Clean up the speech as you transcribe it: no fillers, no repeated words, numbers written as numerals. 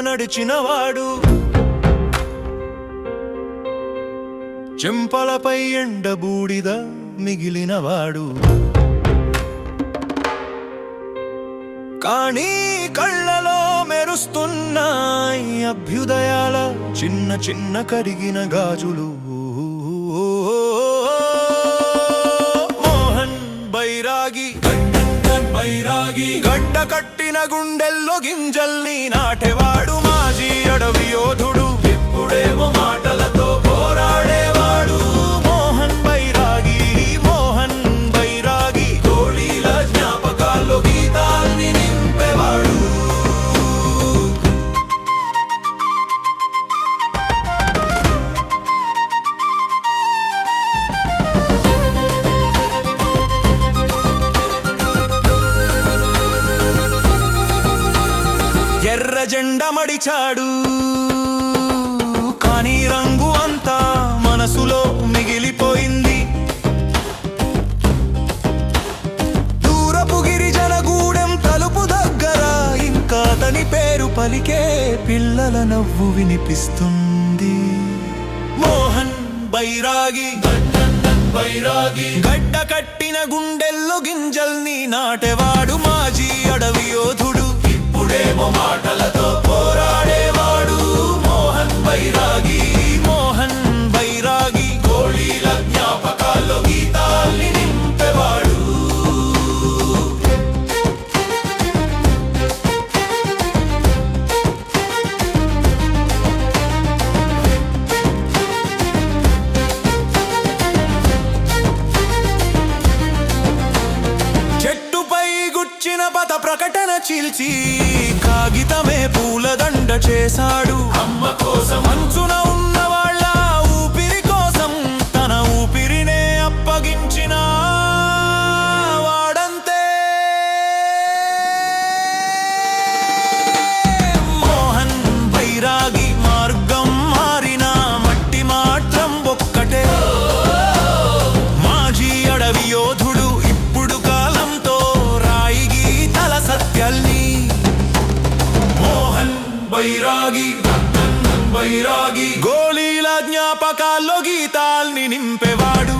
నడిచినవాడు, చెంపలపై ఎండబూడిద మిగిలినవాడు. కానీ కళ్ళలో మెరుస్తున్నాయి అభ్యుదయాల చిన్న చిన్న కరిగిన గాజులు. మోహన్ బైరాగి గడ్డ కట్టిన గుండెల్లో గింజల్ని నాటేవాడు, మాజీ అడవి యోధుడు, ఇప్పుడేమో మాటలతో పోరాడేవాడు. మోహన్ బైరాగి గోళీల జ్ఞాపకాల్లో గీతాల్ని నింపేవాడు. ఎర్ర జెండా మడిచాడు, కానీ రంగు అంతా మనసులో మిగిలిపోయింది. దూరపు గిరిజన గూడెం తలుపు దగ్గర ఇంకా అతని పేరు పలికే పిల్లల నవ్వు వినిపిస్తుంది. మోహన్ బైరాగి గడ్డ కట్టిన గుండెల్లో గింజల్ని నాటేవాడు, మాజీ అడవి యోధుడు, ఇప్పుడేమో మాటలతో పోరాడేవాడు. మోహన్ బైరాగి గోళీల జ్ఞాపకాల్లో గీతాల్ని నింపేవాడు. చెట్టుపై గుచ్చిన పత ప్రకటన చీల్చి కాగితమే పూలదండ చేశాడు. అమ్మ కోసం మంచున ఉన్న వాళ్ళ ఊపిరి కోసం తన ఊపిరినే అప్పగించిన వాడంతే. మోహన్ బైరాగి మార్గం మారిన మట్టి మాత్రం ఒక్కటే, మాజీ అడవి యోధుడు, ఇప్పుడు కాలంతో రాయి గీతల సత్యాల్ని. మోహన్ బైరాగి గోళీల జ్ఞాపకాల్లో గీతాల్ని నింపేవాడు.